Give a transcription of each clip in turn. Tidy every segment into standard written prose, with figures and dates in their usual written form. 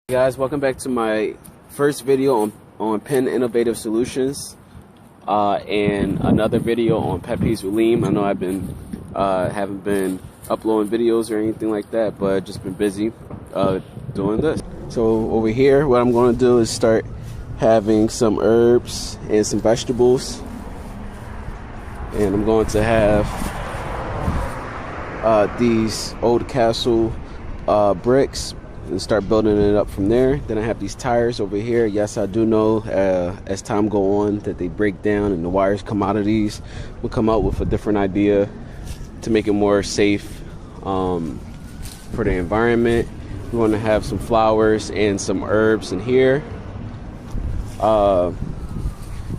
Hey guys, welcome back to my first video on P.I.N Innovative Solutions and another video on Pet Peeves with Leem. I know I've been haven't been uploading videos or anything like that, but just been busy doing this. So over here, what I'm going to do is start having some herbs and some vegetables, and I'm going to have these old castle bricks and start building it up from there. Then I have these tires over here. Yes, I do know as time go on that they break down and the wires come out of these. We'll come up with a different idea to make it more safe for the environment. We want to have some flowers and some herbs in here.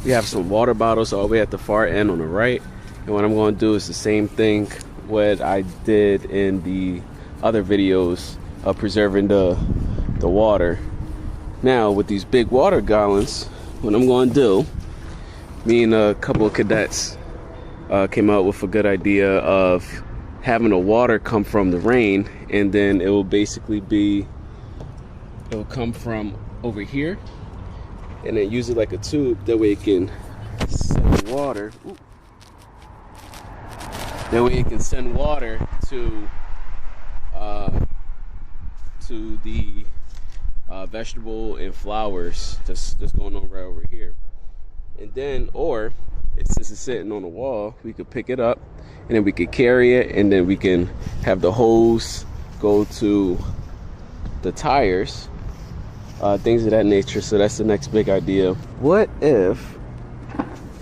We have some water bottles all the way at the far end on the right. And what I'm going to do is the same thing what I did in the other videos of preserving the water. Now with these big water gallons, what I'm going to do, me and a couple of cadets came out with a good idea of having the water come from the rain, and then it will basically be, it will come from over here and then use it like a tube. That way it can send water. That way it can send water to the vegetable and flowers that's going on right over here. And then, or since it's sitting on the wall, we could pick it up and then we could carry it, and then we can have the hose go to the tires, things of that nature. So that's the next big idea. What if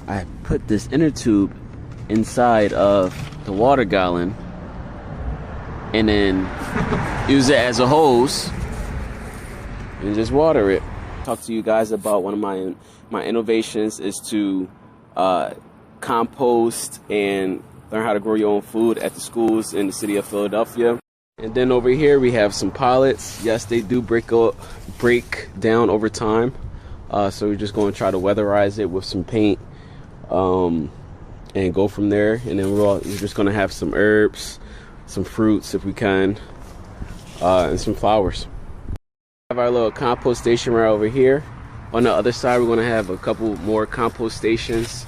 I put this inner tube inside of the water gallon and then use it as a hose and just water it? Talk to you guys about one of my innovations is to compost and learn how to grow your own food at the schools in the city of Philadelphia. And then over here we have some pallets. Yes, they do break down over time, so we're just going to try to weatherize it with some paint and go from there. And then we're just going to have some herbs, some fruits if we can, and some flowers. We have our little compost station right over here. On the other side, we're going to have a couple more compost stations,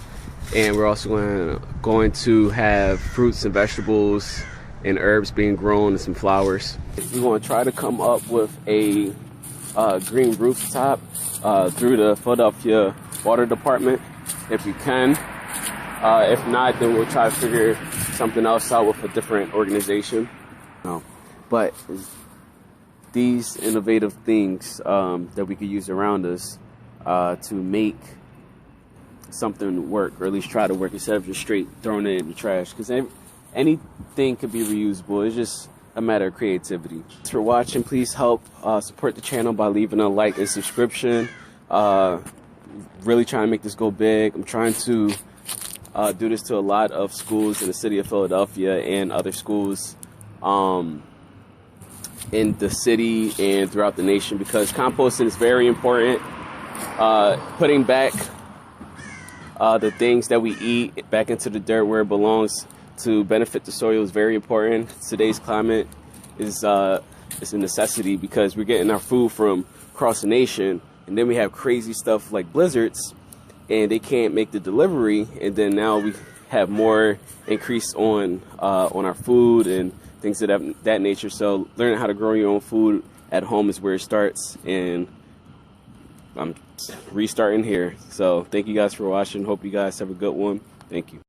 and we're also going to have fruits and vegetables and herbs being grown and some flowers. We're going to try to come up with a green rooftop through the Philadelphia Water Department if we can. If not, then we'll try to figure something else out with a different organization. But these innovative things that we could use around us to make something work, or at least try to work, instead of just straight throwing it in the trash. Because anything could be reusable. It's just a matter of creativity. Thanks for watching. Please help support the channel by leaving a like and subscription. Really trying to make this go big. I'm trying to do this to a lot of schools in the city of Philadelphia and other schools in the city and throughout the nation, because composting is very important. Putting back the things that we eat back into the dirt where it belongs to benefit the soil is very important. Today's climate is a necessity, because we're getting our food from across the nation, and then we have crazy stuff like blizzards and they can't make the delivery, and then now we have more increase on our food and things of that nature. So learning how to grow your own food at home is where it starts, and I'm restarting here. So thank you guys for watching. Hope you guys have a good one. Thank you.